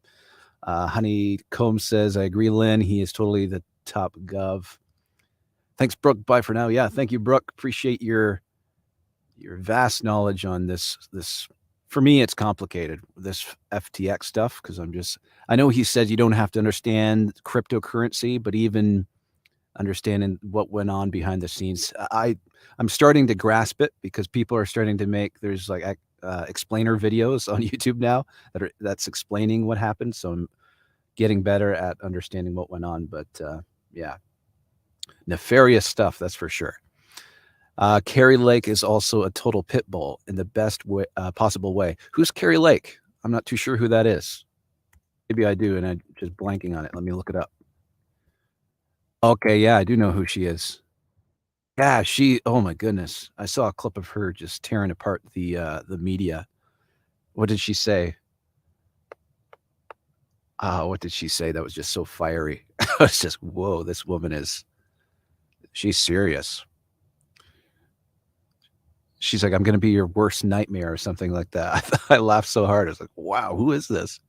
Honeycomb says, I agree, Lynn. He is totally the top gov. Thanks, Brooke. Bye for now. Yeah, thank you, Brooke. Appreciate your vast knowledge on this. For me, it's complicated, this FTX stuff, because I know he said you don't have to understand cryptocurrency, but even understanding what went on behind the scenes, I'm starting to grasp it because people are starting to there's like explainer videos on YouTube now that's explaining what happened. So I'm getting better at understanding what went on, but yeah, nefarious stuff, that's for sure. Carrie Lake is also a total pit bull in the best way, possible way. Who's Carrie Lake? I'm not too sure who that is. Maybe I do, and I'm just blanking on it. Let me look it up. Okay, yeah, I do know who she is. Yeah, oh my goodness. I saw a clip of her just tearing apart the media. What did she say? What did she say that was just so fiery? I was just, whoa, this woman she's serious. She's like, I'm going to be your worst nightmare or something like that. I laughed so hard. I was like, wow, who is this?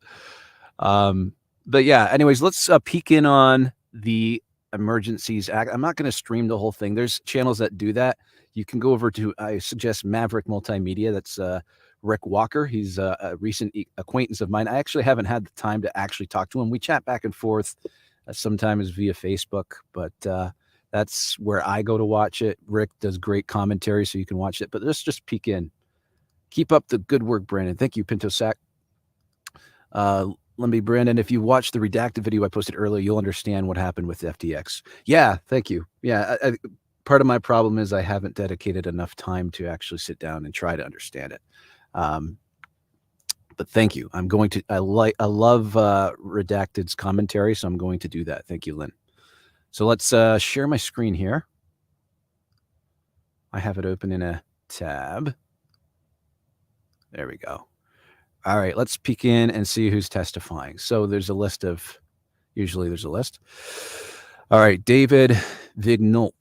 But yeah, anyways, let's peek in on the Emergencies Act. I'm not going to stream the whole thing. There's channels that do that. You can go over to, I suggest Maverick Multimedia. That's Rick Walker. He's a recent acquaintance of mine. I actually haven't had the time to actually talk to him. We chat back and forth sometimes via Facebook, but that's where I go to watch it. Rick does great commentary, so you can watch it. But let's just peek in. Keep up the good work, Brandon. Thank you, Pinto Sack. Let me, Brandon, if you watch the redacted video I posted earlier, you'll understand what happened with FTX. Yeah, thank you. Yeah, part of my problem is I haven't dedicated enough time to actually sit down and try to understand it. But thank you. I'm going to. I love Redacted's commentary, so I'm going to do that. Thank you, Lynn. So let's share my screen here. I have it open in a tab. There we go. All right, let's peek in and see who's testifying. So there's a list of, usually there's a list. All right, David Vignault,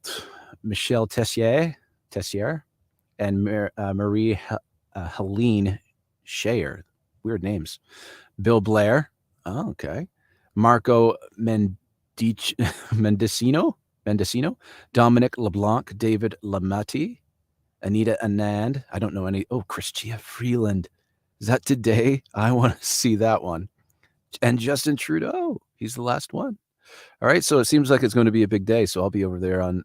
Michelle Tessier, and Marie Helene Shayer. Weird names. Bill Blair. Oh, okay. Marco Mendicino. Dominic LeBlanc. David Lamati. Anita Anand. I don't know any. Oh, Christia Freeland. Is that today? I want to see that one. And Justin Trudeau. He's the last one. All right. So it seems like it's going to be a big day. So I'll be over there on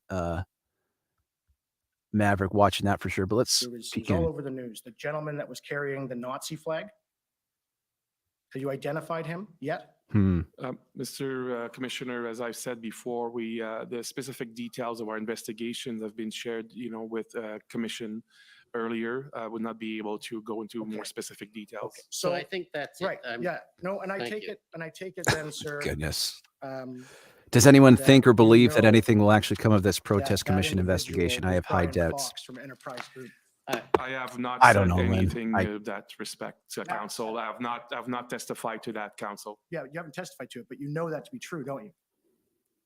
Maverick watching that for sure. But let's He's all over the news. The gentleman that was carrying the Nazi flag. Have you identified him yet? Mr. Commissioner, as I've said before, the specific details of our investigations have been shared, with Commission earlier. Would not be able to go into more specific details. Okay. So I think that's right. it. Yeah. No, and I Thank take you. it, then, sir. Goodness. Does anyone think or believe that know anything will actually come of this protest that commission individual investigation? I was have high Brian doubts. Fox from Enterprise Group. I have not I said don't know, Lynn. anything of that respect to council. I have not testified to that, council. Yeah, you haven't testified to it, but you know that to be true, don't you?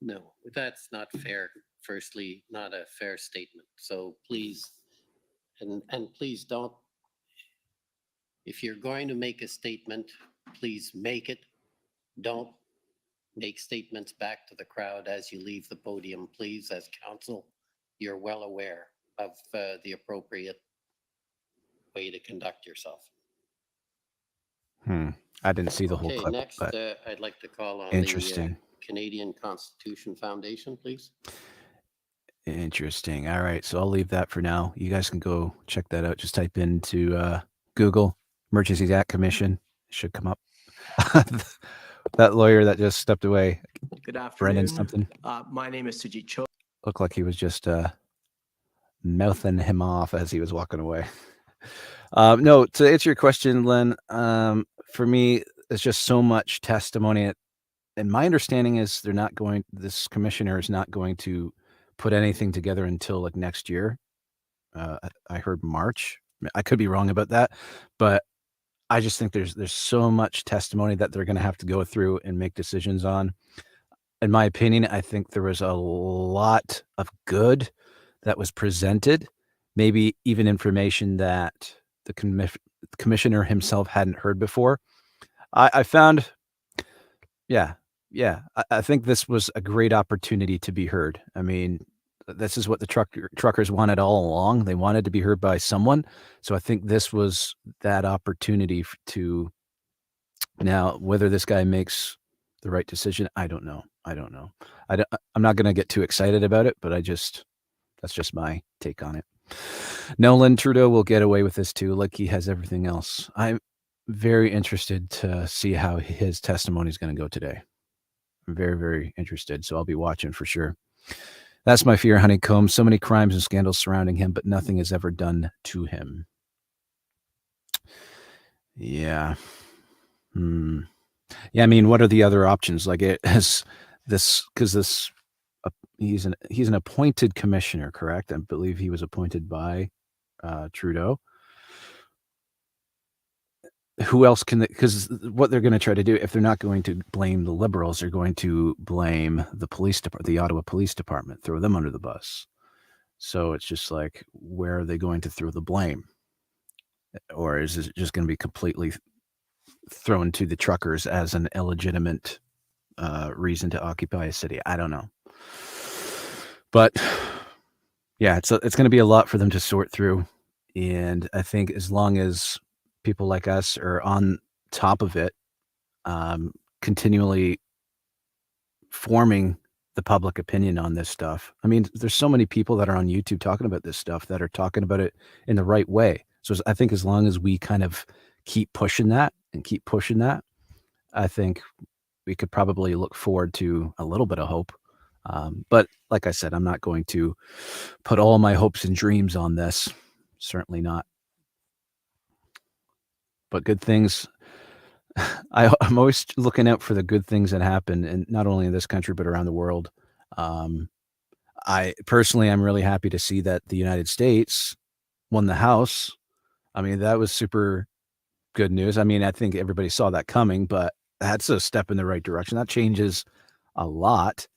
No, that's not fair. Firstly, not a fair statement. So please, and please don't, if you're going to make a statement, please make it. Don't make statements back to the crowd as you leave the podium, please. As council, you're well aware of the appropriate way to conduct yourself. I didn't see the whole Okay, clip. next, But I'd like to call on interesting. the Canadian Constitution Foundation, please. Interesting. All right. So I'll leave that for now. You guys can go check that out. Just type into Google Emergencies Act Commission. It should come up. That lawyer that just stepped away. Good afternoon. Brendan something. My name is Sujit Cho. Looked like he was just mouthing him off as he was walking away. No, to answer your question, Len, for me, it's just so much testimony. And my understanding is this commissioner is not going to put anything together until like next year. I heard March. I could be wrong about that, but I just think there's so much testimony that they're going to have to go through and make decisions on. In my opinion, I think there was a lot of good that was presented, maybe even information that the commissioner himself hadn't heard before. I found, I think this was a great opportunity to be heard. I mean, this is what the truckers wanted all along. They wanted to be heard by someone. So I think this was that opportunity to, now, whether this guy makes the right decision, I don't know. I'm not going to get too excited about it, but that's just my take on it. Nolan Trudeau will get away with this too, like he has everything else. I'm very interested to see how his testimony is going to go today. I'm very, very interested. So I'll be watching for sure. That's my fear, Honeycomb. So many crimes and scandals surrounding him, but nothing is ever done to him. Yeah. Yeah, I mean, what are the other options? Like it has this, because this he's an appointed commissioner, correct? I believe he was appointed by Trudeau. Who else can? Because what they're going to try to do, if they're not going to blame the Liberals, they're going to blame the police department, the Ottawa Police Department, throw them under the bus. So it's just like, where are they going to throw the blame? Or is it just going to be completely thrown to the truckers as an illegitimate reason to occupy a city? I don't know. But yeah, it's going to be a lot for them to sort through. And I think as long as people like us are on top of it, continually forming the public opinion on this stuff. I mean, there's so many people that are on YouTube talking about this stuff that are talking about it in the right way. So I think as long as we kind of keep pushing that, I think we could probably look forward to a little bit of hope. But like I said, I'm not going to put all my hopes and dreams on this. Certainly not. But good things. I'm always looking out for the good things that happen, and not only in this country but around the world. I personally, I'm really happy to see that the United States won the House. I mean, that was super good news. I mean, I think everybody saw that coming, but that's a step in the right direction. That changes a lot.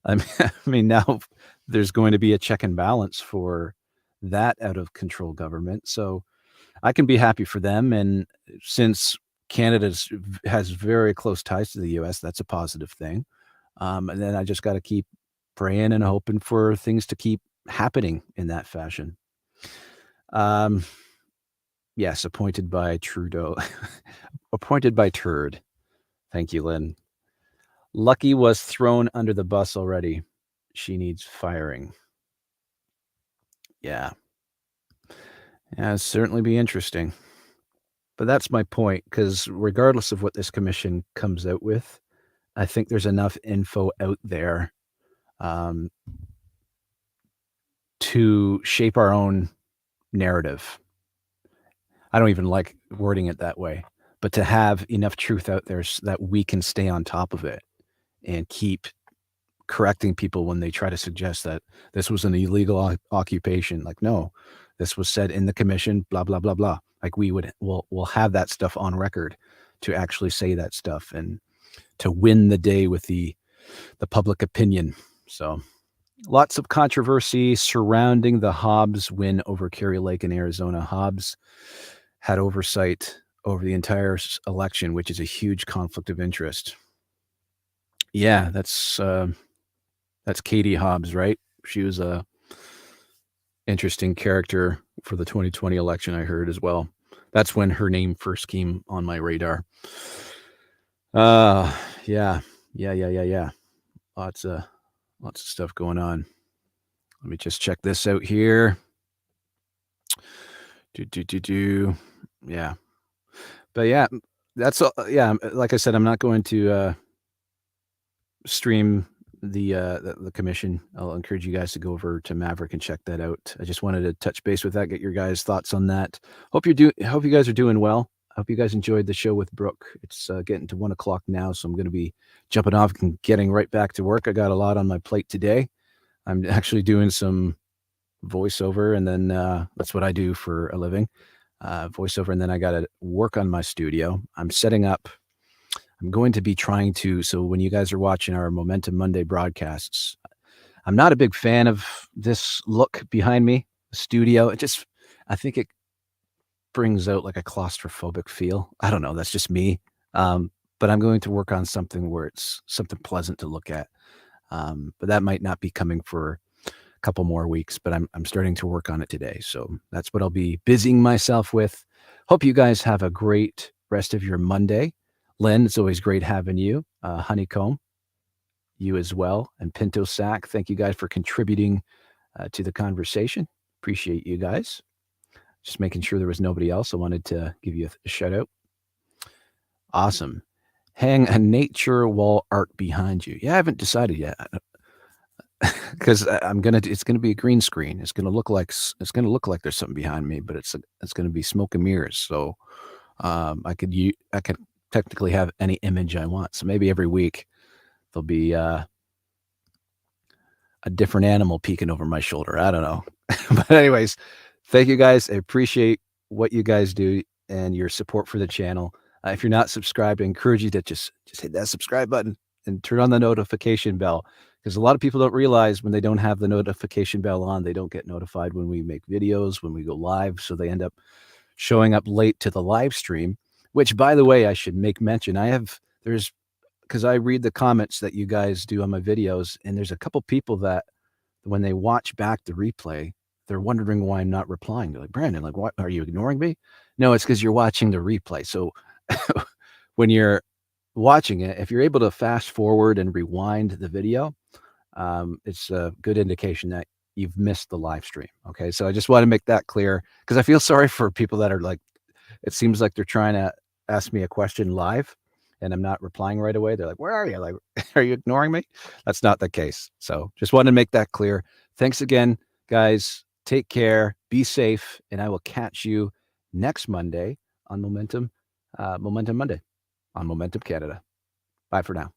I mean, now there's going to be a check and balance for that out of control government. So I can be happy for them. And since Canada has very close ties to the U.S., that's a positive thing. And then I just got to keep praying and hoping for things to keep happening in that fashion. Yes, appointed by Trudeau. Appointed by Turd. Thank you, Lynn. Lucky was thrown under the bus already. She needs firing. Yeah. Yeah, certainly be interesting. But that's my point, because regardless of what this commission comes out with, I think there's enough info out there to shape our own narrative. I don't even like wording it that way, but to have enough truth out there so that we can stay on top of it and keep correcting people when they try to suggest that this was an illegal occupation. Like, no, this was said in the commission, blah, blah, blah, blah. Like we'll have that stuff on record to actually say that stuff and to win the day with the public opinion. So lots of controversy surrounding the Hobbs win over Kerry Lake in Arizona. Hobbs had oversight over the entire election, which is a huge conflict of interest. Yeah, that's Katie Hobbs, right? She was a interesting character for the 2020 election, I heard as well. That's when her name first came on my radar. Yeah. Lots of stuff going on. Let me just check this out here. Yeah. But yeah, that's all. Yeah, like I said, I'm not going to stream the commission. I'll encourage you guys to go over to Maverick and check that out. I just wanted to touch base with that, get your guys' thoughts on that. Hope you guys are doing well. I hope you guys enjoyed the show with Brooke. It's getting to 1:00 now, so I'm going to be jumping off and getting right back to work. I got a lot on my plate today. I'm actually doing some voiceover, and then that's what I do for a living, voiceover, and then I got to work on my studio. I'm setting up. I'm going to be trying to, so when you guys are watching our Momentum Monday broadcasts, I'm not a big fan of this look behind me, the studio. I think it brings out like a claustrophobic feel. I don't know. That's just me. But I'm going to work on something where it's something pleasant to look at. But that might not be coming for a couple more weeks, but I'm starting to work on it today. So that's what I'll be busying myself with. Hope you guys have a great rest of your Monday. Lynn, it's always great having you. Honeycomb, you as well. And Pinto Sack, thank you guys for contributing to the conversation. Appreciate you guys. Just making sure there was nobody else. I wanted to give you a shout out. Awesome. Hang a nature wall art behind you. Yeah, I haven't decided yet. Because it's gonna be a green screen. It's gonna look like there's something behind me, but it's gonna be smoke and mirrors. So I could technically have any image I want. So maybe every week there'll be a different animal peeking over my shoulder. I don't know. But anyways, thank you guys. I appreciate what you guys do and your support for the channel. If you're not subscribed, I encourage you to just hit that subscribe button and turn on the notification bell, because a lot of people don't realize when they don't have the notification bell on, they don't get notified when we make videos, when we go live. So they end up showing up late to the live stream, which, by the way, I should make mention. Because I read the comments that you guys do on my videos, and there's a couple people that when they watch back the replay, they're wondering why I'm not replying. They're like, Brandon, like, what, are you ignoring me? No, it's because you're watching the replay. So when you're watching it, if you're able to fast forward and rewind the video, it's a good indication that you've missed the live stream. Okay. So I just want to make that clear, because I feel sorry for people that are like, it seems like they're trying to ask me a question live and I'm not replying right away. They're like, where are you? Like, are you ignoring me? That's not the case. So just wanted to make that clear. Thanks again, guys. Take care, be safe, and I will catch you next Monday on Momentum Monday on Momentum Canada. Bye for now.